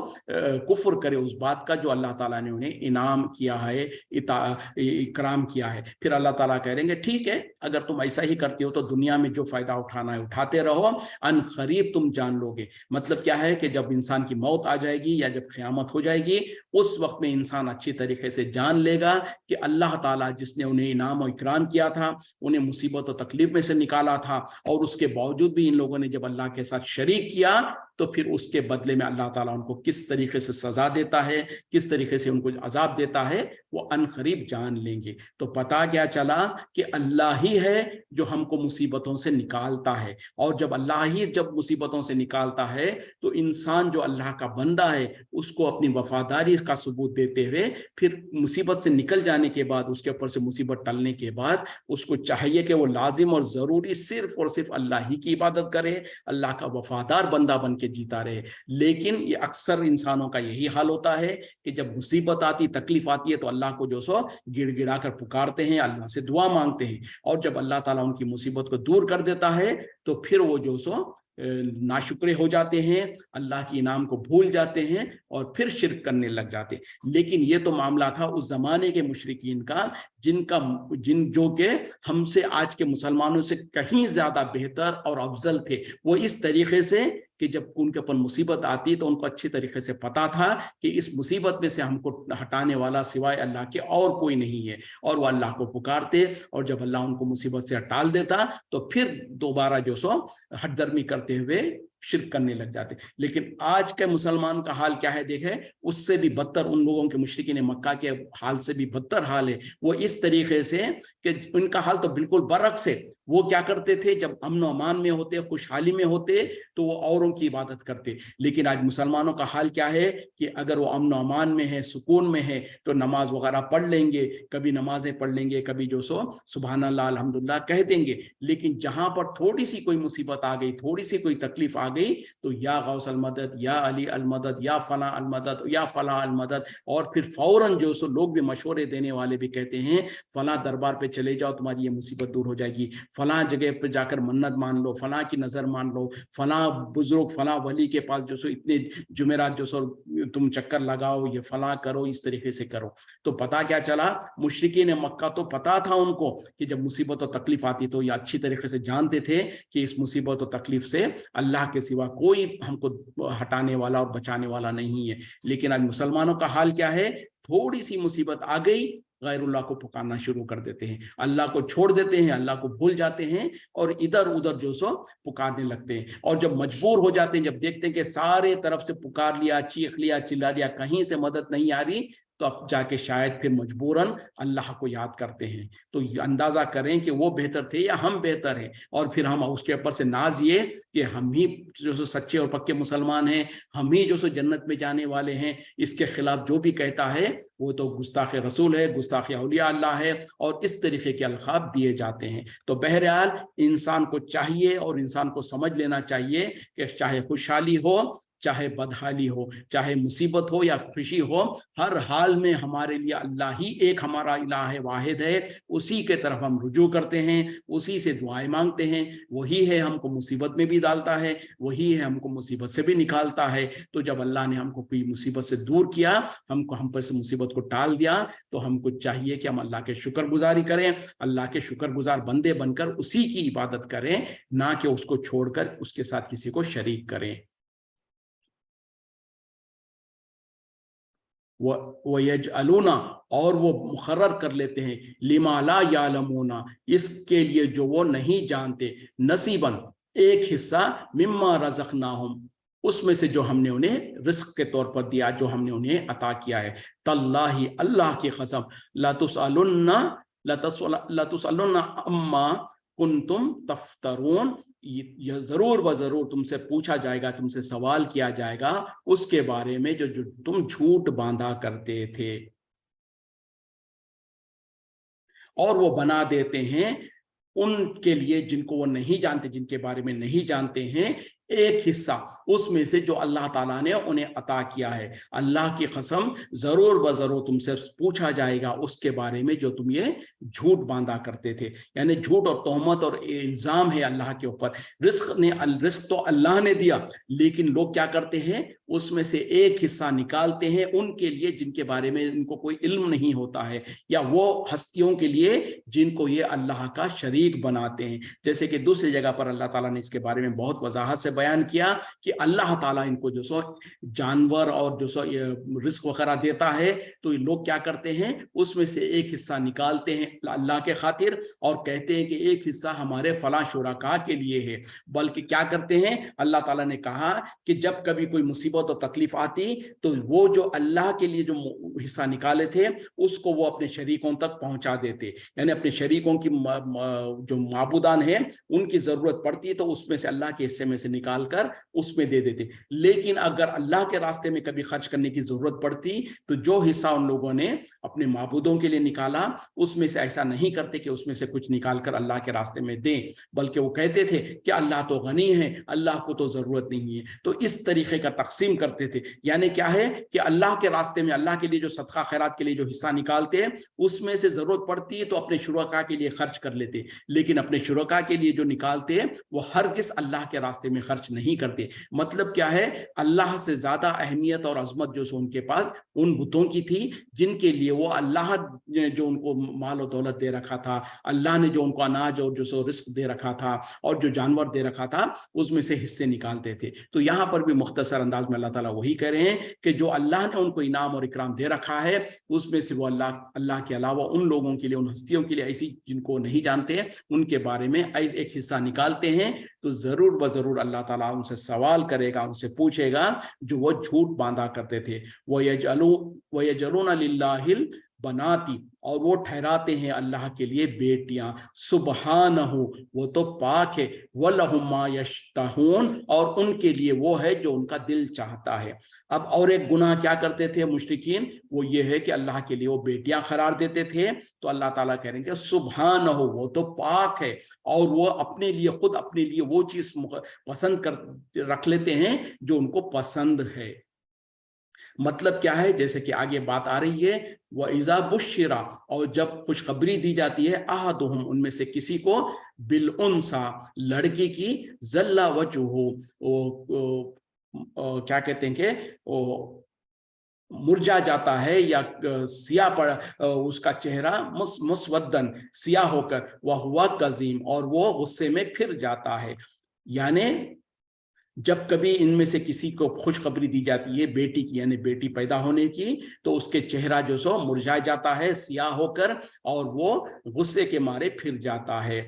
कुफ्र करे उस बात का जो अल्लाह ताला ने उन्हें इनाम किया है, इकराम किया है। फिर अल्लाह ताला कहेंगे ठीक है, अगर तुम ऐसा ही करते हो तो दुनिया में जो फायदा उठाना है उठाते रहो, अन करीब तुम जान लोगे। मतलब क्या है कि जब इंसान की मौत आ जाएगी या जब क़यामत हो जाएगी, उस वक्त में इंसान अच्छी तरीके से जान लेगा कि अल्लाह ताला जिसने उन्हें इनाम और इकराम किया था, उन्हें मुसीबत और तकलीफ में से निकाला था, और उसके बावजूद भी इन लोगों ने जब अल्लाह के साथ शरीक किया, तो फिर उसके बदले में अल्लाह ताला उनको किस तरीके से सजा देता है, किस तरीके से उनको अजाब देता है, वो अनकरीब जान लेंगे। तो पता क्या चला कि अल्लाह ही है जो हमको मुसीबतों से निकालता है, और जब अल्लाह ही जब मुसीबतों से निकालता है तो इंसान जो अल्लाह का बंदा है उसको अपनी वफादारी का सबूत देते हुए फिर मुसीबत से निकल जाने के बाद, उसके ऊपर से मुसीबत टलने के बाद उसको चाहिए कि वो लाजिम और ज़रूरी सिर्फ और सिर्फ अल्लाह ही की इबादत करे, अल्लाह का वफादार बंदा बन के जीता रहे। लेकिन ये अक्सर इंसानों का यही हाल होता है कि जब मुसीबत आती, तकलीफ आती है, तो अल्लाह को जो सो गिड़गिड़ा कर पुकारते हैं, अल्लाह से दुआ मांगते हैं, और जब अल्लाह ताला उनकी मुसीबत को दूर कर देता है तो फिर वो जो सो नाशुक्रे हो जाते हैं, अल्लाह के इनाम को भूल जाते हैं और फिर शिरक करने लग जाते हैं। लेकिन ये तो मामला था उस जमाने के मुशरिकीन का, जो के हमसे आज के मुसलमानों से कहीं ज्यादा बेहतर और अफजल थे। वो इस तरीके से कि जब उनके ऊपर मुसीबत आती तो उनको अच्छी तरीके से पता था कि इस मुसीबत में से हमको हटाने वाला सिवाय अल्लाह के और कोई नहीं है, और वो अल्लाह को पुकारते, और जब अल्लाह उनको मुसीबत से हटा देता तो फिर दोबारा जो सो हटदर्मी करते हुए शिरक करने लग जाते। लेकिन आज के मुसलमान का हाल क्या है देखें, उससे भी बदतर, उन लोगों के मुशरिकीन मक्का के हाल से भी बदतर हाल है। वो इस तरीके से कि उनका हाल तो बिल्कुल बरअक्स है। वो क्या करते थे, जब अमन अमान में होते, खुशहाली में होते, तो वो औरों की इबादत करते। लेकिन आज मुसलमानों का हाल क्या है कि अगर वो अमन अमान में है, सुकून में है, तो नमाज वगैरह पढ़ लेंगे, कभी नमाजें पढ़ लेंगे, कभी जो सो सुबहान अल्लाह अल्हम्दुलिल्लाह कह देंगे। लेकिन जहां पर थोड़ी सी कोई मुसीबत आ गई, थोड़ी सी कोई तकलीफ आ गई, तो या गौस अल मदद, या अली अल मदद, या फला अल मदद, या फला अल मदद, और फिर फौरन जो सो लोग भी मशवरे देने वाले भी कहते हैं फला दरबार पे चले जाओ, तुम्हारी ये मुसीबत दूर हो जाएगी, फला जगह पे जाकर मन्नत मान लो, फला की नजर मान लो, फला बुजुर्ग, फला वली के पास जो सो इतने जुमेरात जो सो तुम चक्कर लगाओ, ये फला करो, इस तरीके से करो। तो पता क्या चला, मुशरिकीन मक्का तो पता था उनको कि जब मुसीबत और तकलीफ आती तो ये अच्छी तरीके से जानते थे कि इस मुसीबत और तकलीफ से अल्लाह के सिवा कोई हमको हटाने वाला और बचाने वाला नहीं है। लेकिन आज मुसलमानों का हाल क्या है, थोड़ी सी मुसीबत आ गई, गैरुल्लाह को पुकारना शुरू कर देते हैं, अल्लाह को छोड़ देते हैं, अल्लाह को भूल जाते हैं, और इधर उधर जो सो पुकारने लगते हैं। और जब मजबूर हो जाते हैं, जब देखते हैं कि सारे तरफ से पुकार लिया, चीख लिया, चिल्ला लिया, कहीं से मदद नहीं आ रही, तो अब जाके शायद फिर मजबूरन अल्लाह को याद करते हैं। तो अंदाजा करें कि वो बेहतर थे या हम बेहतर हैं, और फिर हम उसके ऊपर से नाज ये कि हम ही जो सो सच्चे और पक्के मुसलमान हैं, हम ही जो सो जन्नत में जाने वाले हैं। इसके खिलाफ जो भी कहता है वो तो गुस्ताख रसूल है, गुस्ताख औलिया अल्लाह है, और इस तरीके के अलखाब दिए जाते हैं। तो बहरहाल इंसान को चाहिए और इंसान को समझ लेना चाहिए कि चाहे खुशहाली हो, चाहे बदहाली हो, चाहे मुसीबत हो या खुशी हो, हर हाल में हमारे लिए अल्लाह ही एक हमारा इलाह है, वाहिद है। उसी के तरफ हम रुजू करते हैं, उसी से दुआएं मांगते हैं। वही है हमको मुसीबत में भी डालता है, वही है हमको मुसीबत से भी निकालता है। तो जब अल्लाह ने हमको कोई मुसीबत से दूर किया, हम पर से मुसीबत को टाल दिया, तो हमको चाहिए कि हम अल्लाह के शुक्रगुजारी करें, अल्लाह के शुक्रगुजार बंदे बनकर उसी की इबादत करें, ना कि उसको छोड़कर उसके साथ किसी को शरीक करें। वो यजअलूना, और वो मुकर्रर कर लेते हैं, लिमा ला यालमूना, इसके लिए जो वो नहीं जानते, नसीबन, एक हिस्सा, मिम्मा रज़क़नाहुम, उसमें से जो हमने उन्हें रिस्क के तौर पर दिया, जो हमने उन्हें अता किया है। तल्लाही, अल्लाह की कसम, लतुसअलुन्ना अम्मा कुंतुम तफ्तरून, यह जरूर व जरूर तुमसे पूछा जाएगा, तुमसे सवाल किया जाएगा उसके बारे में जो तुम झूठ बांधा करते थे। और वो बना देते हैं उनके लिए जिनको वो नहीं जानते, जिनके बारे में नहीं जानते हैं, एक हिस्सा उसमें से जो अल्लाह ताला ने उन्हें अता किया है। अल्लाह की कसम, जरूर ब जरूर तुमसे पूछा जाएगा उसके बारे में जो तुम ये झूठ बांधा करते थे। यानी झूठ और तोहमत और इल्जाम है अल्लाह के ऊपर। रिस्क तो अल्लाह ने दिया, लेकिन लोग क्या करते हैं, उसमें से एक हिस्सा निकालते हैं उनके लिए जिनके बारे में इनको कोई इल्म नहीं होता है, या वो हस्तियों के लिए जिनको ये अल्लाह का शरीक बनाते हैं। जैसे कि दूसरी जगह पर अल्लाह ताला ने इसके बारे में बहुत वजाहत से बयान किया कि अल्लाह ताला इनको जो सो जानवर और जो सो रिस्क वगैरह देता है, तो लोग क्या करते हैं, उसमें से एक हिस्सा निकालते हैं अल्लाह के खातिर और कहते हैं कि एक हिस्सा हमारे फला शुरका के लिए है। बल्कि क्या करते हैं, अल्लाह ताला ने कहा कि जब कभी कोई मुसीबत और तकलीफ आती तो वो जो अल्लाह के लिए जो हिस्सा निकाले थे उसको वो अपने शरीकों तक पहुंचा देते। यानी अपने शरीकों की जो माबूदान है उनकी जरूरत पड़ती तो उसमें से अल्लाह के हिस्से में से निकाल कर उसमें दे देते। लेकिन अगर अल्लाह के रास्ते में कभी खर्च करने की जरूरत पड़ती तो जो हिस्सा उन लोगों ने अपने माबूदों के लिए निकाला उसमें से ऐसा नहीं करते कि उसमें से कुछ निकाल कर अल्लाह के रास्ते में दें, बल्कि वो कहते थे कि अल्लाह तो गनी है, अल्लाह को तो जरूरत नहीं है। तो इस तरीके का तकसीम करते थे। यानी क्या है कि अल्लाह के रास्ते में अल्लाह के लिए जो सदका खैरात के लिए जो हिस्सा निकालते हैं उसमें से जरूरत पड़ती है तो अपने शुरका के लिए खर्च कर लेते, लेकिन अपने शुरका के लिए जो निकालते हैं वो हरगिज अल्लाह के रास्ते में खर्च नहीं करते। मतलब क्या है, अल्लाह से ज्यादा अहमियत और अजमत जो उनके पास उन बुतों की थी जिनके लिए वो अल्लाह ने जो उनको माल और दौलत दे रखा था, अल्लाह ने जो उनको अनाज और जो सो रिस्क दे रखा था और जो जानवर दे रखा था उसमें से हिस्से निकालते थे। तो यहाँ पर भी मुख्तसर अंदाज में अल्लाह ताला वही कह रहे हैं कि जो अल्लाह ने उनको इनाम और इकराम दे रखा है उसमें से वो अल्लाह के अलावा उन लोगों के लिए, उन हस्तियों के लिए, ऐसी जिनको नहीं जानते हैं उनके बारे में एक हिस्सा निकालते हैं तो जरूर ब जरूर अल्लाह ताला उनसे सवाल करेगा, उनसे पूछेगा जो वो झूठ बांधा करते थे। वो यजलूना लिल्लाहिल बनाती, और वो ठहराते हैं अल्लाह के लिए बेटियां। सुबहानहू, वो तो पाक है। वलहुम मा यश्तहून, और उनके लिए वो है जो उनका दिल चाहता है। अब और एक गुनाह क्या करते थे मुशरिकीन, वो ये है कि अल्लाह के लिए वो बेटियां करार देते थे। तो अल्लाह ताला कह रहे हैं सुबहानहू, वो तो पाक है, और वो अपने लिए, खुद अपने लिए वो चीज पसंद कर रख लेते हैं जो उनको पसंद है। मतलब क्या है, जैसे कि आगे बात आ रही है, वह इज़ा बुश्शिरा, और जब खुशखबरी दी जाती है, अहदुहुम, उनमें से किसी को, बिल उनसा, लड़की की, जल्ला वजहू, क्या कहते हैं कि मुरझा जाता है या सिया पड़ उसका चेहरा मुस्वद्दन, सिया होकर, वह हुआ कजीम, और वो गुस्से में फिर जाता है। यानी जब कभी इनमें से किसी को खुशखबरी दी जाती है बेटी की, यानी बेटी पैदा होने की, तो उसके चेहरा जो सो मुरझा जाता है सियाह होकर, और वो गुस्से के मारे फिर जाता है।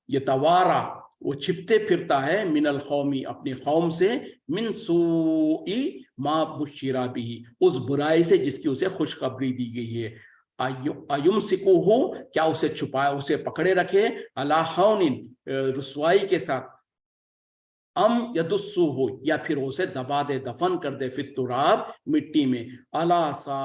ये तवारा, वो छिपते फिरता है, मिनल कौमी, अपनी कौम से, मिन सूई मा बुश्शिरा बिही, उस बुराई से जिसकी उसे खुशखबरी दी गई है। अयुमसिकुहु, क्या उसे छुपाए, उसे पकड़े रखे, अला हौनिन, रुसवाई के साथ, अम यदुस्सु हो, या फिर उसे दबा दे, दफन कर दे, फिर तुराब, मिट्टी में। अला सा,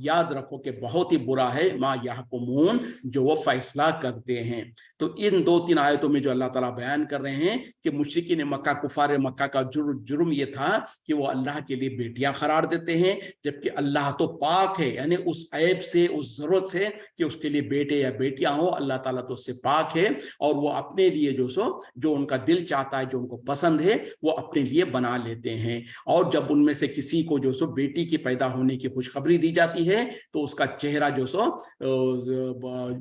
याद रखो कि बहुत ही बुरा है, मा यहकुमून, जो वो फैसला करते हैं। तो इन 2-3 आयतों में जो अल्लाह ताला बयान कर रहे हैं कि मुशरिकीन मक्का, कुफार मक्का का जुर्म ये था कि वो अल्लाह के लिए बेटियां करार देते हैं, जबकि अल्लाह तो पाक है। यानी उस ऐब से, उस जरूरत से कि उसके लिए बेटे या बेटियां हो, अल्लाह ताला तो उससे पाक है, और वो अपने लिए जो उनका दिल चाहता है, जो को पसंद है, वो अपने लिए बना लेते हैं। और जब उनमें से किसी को जो सो बेटी की पैदा होने की खुशखबरी दी जाती है तो उसका चेहरा जो सो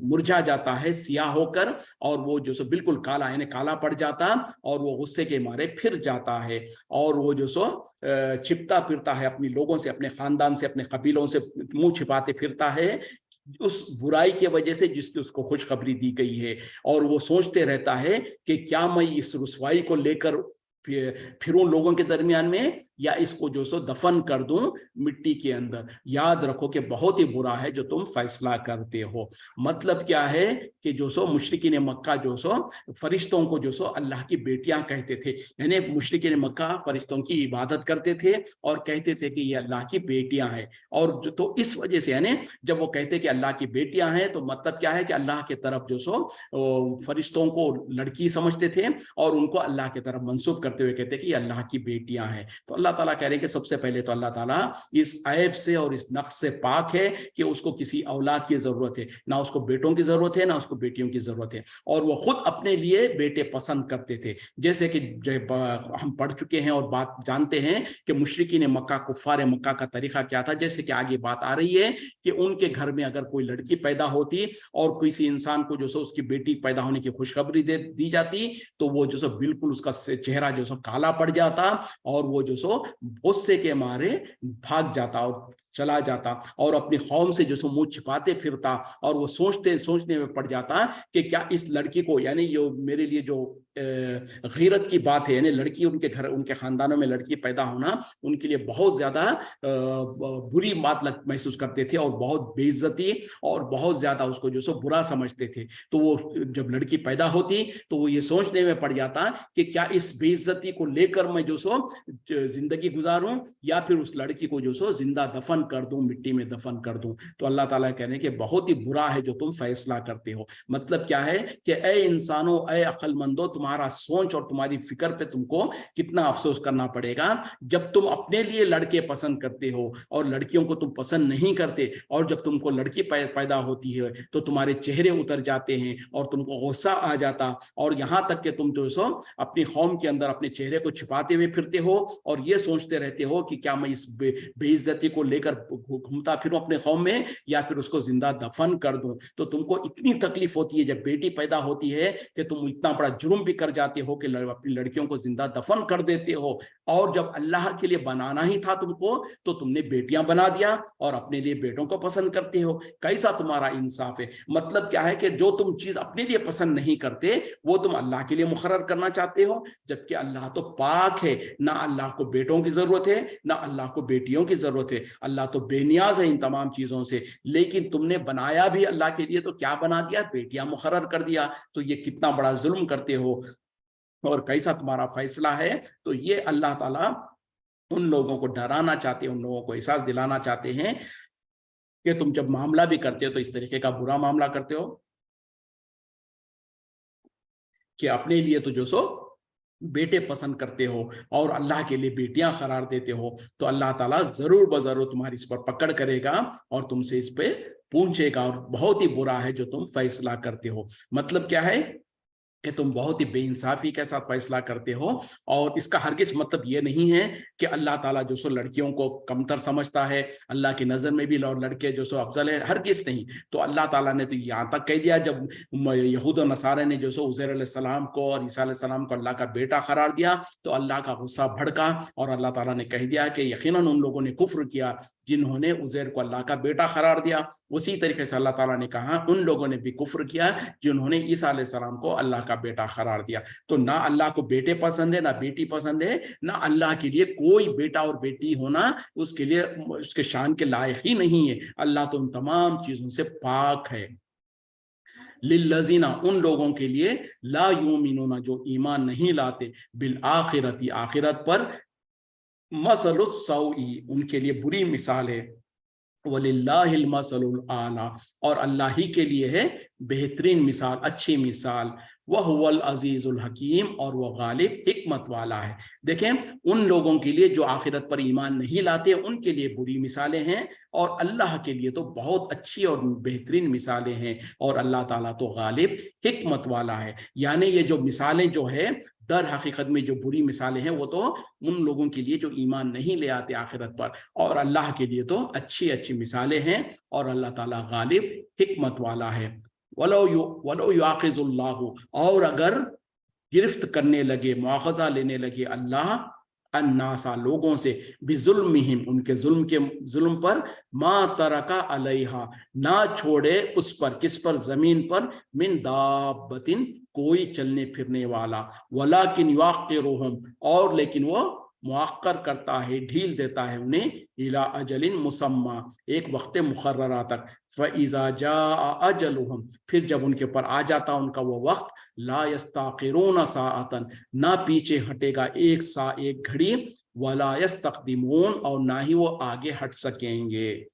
मुरझा जाता है सियाह होकर, और वो जो सो बिल्कुल काला, यानी काला पड़ जाता, और वो गुस्से के मारे फिर जाता है, और वो जो सो छिपता फिरता है अपने लोगों से, अपने खानदान से, अपने कबीलों से मुंह छिपाते फिरता है उस बुराई के वजह से जिसकी उसको खुशखबरी दी गई है। और वो सोचते रहता है कि क्या मैं इस रुसवाई को लेकर फिर उन लोगों के दरमियान में, या इसको जो सो दफन कर दूं मिट्टी के अंदर। याद रखो कि बहुत ही बुरा है जो तुम फैसला करते हो। मतलब क्या है कि जो सो मुशरिकीन मक्का जो सो फरिश्तों को जो सो अल्लाह की बेटियां कहते थे, यानी मुशरिकीन मक्का फरिश्तों की इबादत करते थे और कहते थे कि ये अल्लाह की बेटियां हैं। और जो तो इस वजह से यानी जब वो कहते कि अल्लाह की बेटियां हैं, तो मतलब क्या है कि अल्लाह की तरफ जो सो फरिश्तों को लड़की समझते थे और उनको अल्लाह की तरफ मंसूब करते हुए कहते कि ये अल्लाह की बेटियां हैं। तो अल्लाह ताला कह रहे हैं कि सबसे पहले तो अल्लाह ताला इस ऐब से और इस नक्श से पाक है कि उसको किसी औलाद की जरूरत है, ना उसको बेटों की जरूरत है, ना उसको बेटियों की जरूरत है। और वो खुद अपने लिए बेटे पसंद करते थे, जैसे कि हम पढ़ चुके हैं और बात जानते हैं कि मुशरिकीन मक्का, कुफ्फार मक्का का तरीका क्या था। जैसे कि आगे बात आ रही है कि उनके घर में अगर कोई लड़की पैदा होती और किसी इंसान को जो सो उसकी बेटी पैदा होने की खुशखबरी दी जाती, तो वो जो सो बिल्कुल उसका चेहरा जो सो काला पड़ जाता और वो जो सो गुस्से के मारे भाग जाता और चला जाता और अपनी कौम से जो सो मुंह छिपाते फिरता। और वो सोचने में पड़ जाता कि क्या इस लड़की को, यानी जो मेरे लिए जो गैरत की बात है, यानी लड़की उनके घर, उनके खानदानों में लड़की पैदा होना उनके लिए बहुत ज्यादा बुरी बात महसूस करते थे और बहुत बेइज्जती और बहुत ज्यादा उसको जो सो बुरा समझते थे। तो वो जब लड़की पैदा होती तो वो ये सोचने में पड़ जाता कि क्या इस बेइज्जती को लेकर मैं जो सो जिंदगी गुजारूं या फिर उस लड़की को जो सो जिंदा दफन कर दूं, मिट्टी में दफन कर दूं। तो अल्लाह ताला कहने के बहुत ही बुरा है जो तुम फैसला करते हो। मतलब क्या है कि ए इंसानों, ए अक्लमंदो, तुम्हारा सोच और तुम्हारी फिक्र पे तुमको कितना अफसोस करना पड़ेगा जब तुम अपने लिए लड़के पसंद करते हो और लड़कियों को तुम पसंद नहीं करते, और जब तुमको लड़की पैदा होती है तो तुम्हारे चेहरे उतर जाते हैं और तुमको गुस्सा आ जाता, और यहाँ तक कि तुम जो सो अपनी कौम के अंदर अपने चेहरे को छिपाते हुए फिरते हो और ये सोचते रहते हो कि क्या मैं इस बेइज्जती को लेकर घूमता फिरूं अपने कौम में या फिर उसको जिंदा दफन कर दूं। तो तुमको इतनी तकलीफ होती है जब बेटी पैदा होती है कि तुम इतना बड़ा जुर्म भी कर जाते हो कि अपनी लड़कियों को जिंदा दफन कर देते हो। और जब अल्लाह के लिए बनाना ही था तुमको तो तुमने बेटियां बना दिया और अपने लिए बेटों को पसंद करते हो। कैसा तुम्हारा इंसाफ है। मतलब क्या है कि जो तुम चीज अपने लिए पसंद नहीं करते वो तुम अल्लाह के लिए मुकर्रर करना चाहते हो, जबकि अल्लाह तो पाक है, ना अल्लाह को बेटों की जरूरत है ना अल्लाह को बेटियों की जरूरत है। अल्लाह तो बेनियाज है इन तमाम चीजों से, लेकिन तुमने बनाया भी अल्लाह के लिए तो क्या बना दिया, बेटियां मुकर्रर कर दिया। तो ये कितना बड़ा जुल्म करते हो और कैसा तुम्हारा फैसला है। तो ये अल्लाह ताला उन लोगों को डराना चाहते हैं, उन लोगों को एहसास दिलाना चाहते हैं कि तुम जब मामला भी करते हो तो इस तरीके का बुरा मामला करते हो कि अपने लिए तो जो सो बेटे पसंद करते हो और अल्लाह के लिए बेटियां करार देते हो, तो अल्लाह ताला जरूर बजरूर तुम्हारी इस पर पकड़ करेगा और तुमसे इस पे पूछेगा। और बहुत ही बुरा है जो तुम फैसला करते हो। मतलब क्या है कि तुम बहुत ही बेइंसाफी के साथ फैसला करते हो। और इसका हरगिज मतलब ये नहीं है कि अल्लाह ताला जो सो लड़कियों को कमतर समझता है, अल्लाह की नज़र में भी लड़के जो सो अफजल है, हरगिज नहीं। तो अल्लाह ताला ने तो यहाँ तक कह दिया, जब यहूद और नसारे ने जो सो उज़ैर अलैहिस्सलाम को और ईसा अलैहिस्सलाम को अल्लाह का बेटा करार दिया तो अल्लाह का गुस्सा भड़का और अल्लाह ताला ने कह दिया कि यकीनन उन लोगों ने कुफ्र किया जिन्होंने उज़ैर को अल्लाह का बेटा करार दिया। उसी तरीके से अल्लाह ताला ने कहा उन लोगों ने भी कुफ्र किया जिन्होंने ईसा अलैहिस्सलाम को अल्लाह का बेटा करार दिया। तो ना अल्लाह को बेटे पसंद है ना बेटी पसंद है, ना अल्लाह के लिए कोई बेटा और बेटी होना उसके लिए उसके शान के लायक ही नहीं है। अल्लाह तो उन तमाम चीजों से पाक है। लिल्लज़ीना, उन लोगों के लिए, ला युमिनूना, जो ईमान नहीं लाते, बिल आखिरती, आखिरत पर, मसलुस सौई, उनके लिए बुरी मिसाल है, वलिल्लाहिल मसलुल आला, और अल्लाह ही के लिए है बेहतरीन मिसाल, अच्छी मिसाल, वह हुवल अजीजुल हकीम, और वह गालिब हिकमत वाला है। देखें, उन लोगों के लिए जो आखिरत पर ईमान नहीं लाते उनके लिए बुरी मिसालें हैं और अल्लाह के लिए तो बहुत अच्छी और बेहतरीन मिसालें हैं। और अल्लाह ताला तो गालिब हिकमत वाला है। यानी ये जो मिसालें जो है दर हकीकत में जो बुरी मिसालें हैं वो तो उन लोगों के लिए जो ईमान नहीं ले आते आखिरत पर, और अल्लाह के लिए तो अच्छी अच्छी मिसालें हैं और अल्लाह ताला गालिब हिकमत वाला है। वलो युआखिजुल्लाहु, और अगर गिरफ्त करने लगे, मुआखजा लेने लगे अल्लाह, अन्नासा, लोगों से, बिजुल्मिहिम, उनके जुल्म पर, मा तरका अलैहा, ना छोड़े उस पर, किस पर, जमीन पर, मिन दाब्बतिन, कोई चलने फिरने वाला, वलाकिन युअख्खिरुहुम, और लेकिन वो मुअक्कर करता है, ढील देता है उन्हें, इला अजलिन मुसम्मा, एक वक्त मुकर्ररा तक। फ़इज़ा जाअ अजलुहुम, फिर जब उनके ऊपर आ जाता उनका वो वक्त, ला यस्ताखिरून साअतन, ना पीछे हटेगा एक घड़ी, वला यस्तक़दिमून, और ना ही वो आगे हट सकेंगे।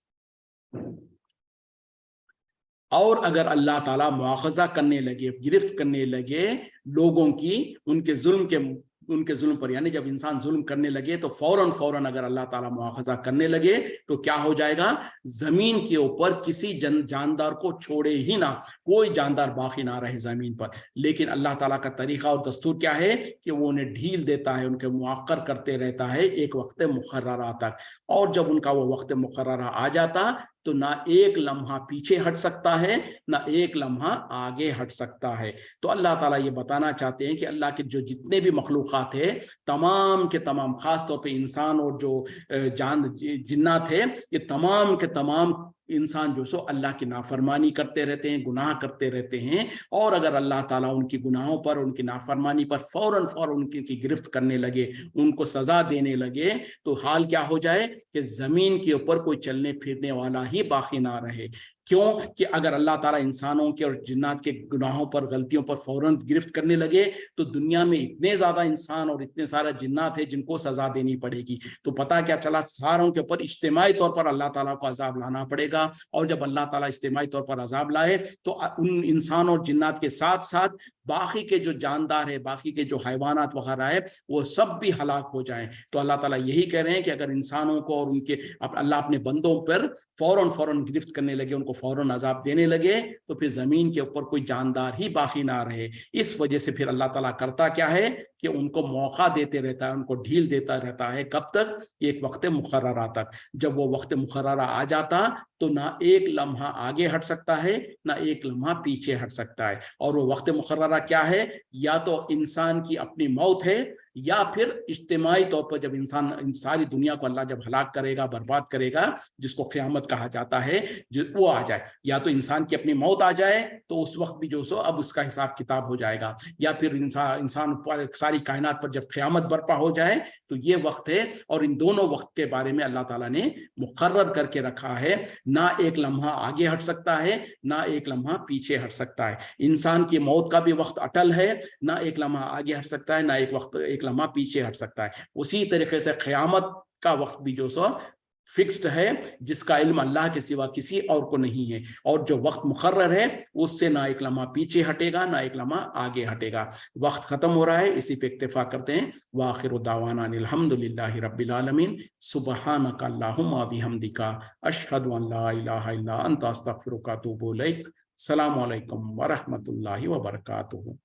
और अगर अल्लाह ताला मुआखज़ा करने लगे, गिरफ्त करने लगे लोगों की उनके जुल्म पर, यानी जब इंसान जुल्म करने लगे तो फौरन अगर अल्लाह ताला मुआखज़ा करने लगे तो क्या हो जाएगा, जमीन के ऊपर किसी जानदार को छोड़े ही ना, कोई जानदार बाकी ना रहे जमीन पर। लेकिन अल्लाह ताला का तरीका और दस्तूर क्या है कि वो उन्हें ढील देता है, उनके मुअक्कर करते रहता है एक वक्त मुकर्ररा तक। और जब उनका वो वक्त मुकर्ररा आ जाता तो ना एक लम्हा पीछे हट सकता है, ना एक लम्हा आगे हट सकता है। तो अल्लाह ताला ये बताना चाहते हैं कि अल्लाह के जो जितने भी मखलूक़ात है, तमाम के तमाम, खास तौर पे इंसान और जो जिन्नात है, ये तमाम के तमाम इंसान जो सो अल्लाह की नाफरमानी करते रहते हैं, गुनाह करते रहते हैं। और अगर अल्लाह ताला उनकी गुनाहों पर, उनकी नाफरमानी पर फौरन उनकी गिरफ्त करने लगे, उनको सजा देने लगे, तो हाल क्या हो जाए कि जमीन के ऊपर कोई चलने फिरने वाला ही बाकी ना रहे। क्यों कि अगर अल्लाह ताला इंसानों के और जिन्नात के गुनाहों पर, गलतियों पर फौरन गिरफ्त करने लगे तो दुनिया में इतने ज्यादा इंसान और इतने सारे जिन्नात है जिनको सजा देनी पड़ेगी। तो पता क्या चला, सारों के ऊपर इज्तिमाई तौर पर अल्लाह ताला को अजाब लाना पड़ेगा। और जब अल्लाह ताला इज्तिमाई तौर पर अजाब लाए तो उन इंसान और जिन्नात के साथ साथ बाकी के जो जानदार है, बाकी के जो हैवानात वगैरह है, वो सब भी हलाक हो जाएं। तो अल्लाह ताला यही कह रहे हैं कि अगर इंसानों को और उनके अल्लाह अपने बंदों पर फौरन गिरफ्त करने लगे, उनको फौरन अजाब देने लगे, तो फिर जमीन के ऊपर कोई जानदार ही बाकी ना रहे। इस वजह से फिर अल्लाह ताला करता क्या है कि उनको मौका देते रहता है, उनको ढील देता रहता है। कब तक? एक वक्त मुकर्ररा तक। जब वो वक्त मुकर्ररा आ जाता तो ना एक लम्हा आगे हट सकता है, ना एक लम्हा पीछे हट सकता है। और वो वक्त मुकर्ररा क्या है? या तो इंसान की अपनी मौत है, या फिर इज्तिमाई तौर पर जब इंसान, इन सारी दुनिया को अल्लाह जब हलाक करेगा, बर्बाद करेगा, जिसको क़यामत कहा जाता है, वो आ जाए। या तो इंसान की अपनी मौत आ जाए तो उस वक्त भी जो सो अब उसका हिसाब किताब हो जाएगा, या फिर इंसान पर, सारी कायनात पर जब क़यामत बर्पा हो जाए तो ये वक्त है। और इन दोनों वक्त के बारे में अल्लाह ताला ने मुकर्रर करके रखा है, ना एक लम्हा आगे हट सकता है, ना एक लम्हा पीछे हट सकता है। इंसान की मौत का भी वक्त अटल है, ना एक लम्हा आगे हट सकता है, ना एक लम्हा पीछे हट सकता है। उसी तरीके से क़यामत का वक्त भी जो सो फिक्स्ड है, जिसका इल्म अल्लाह के सिवा किसी और को नहीं है। और जो वक्त मुकर्रर है उससे ना एक लम्हा पीछे हटेगा, ना एक लम्हा आगे हटेगा। वक्त खत्म हो रहा है, इसी पे इक्तिफा करते हैं। व आखिरु दावाना अनिल हम्दुलिल्लाहि रब्बिल आलमीन, सुब्हानका अल्लाहुम्मा व बिहम्दिका, अशहदु अन ला इलाहा इल्ला अंता, अस्तगफिरुका व अतूबु इलैक। अस्सलामु अलैकुम व रहमतुल्लाहि व बरकातुहू।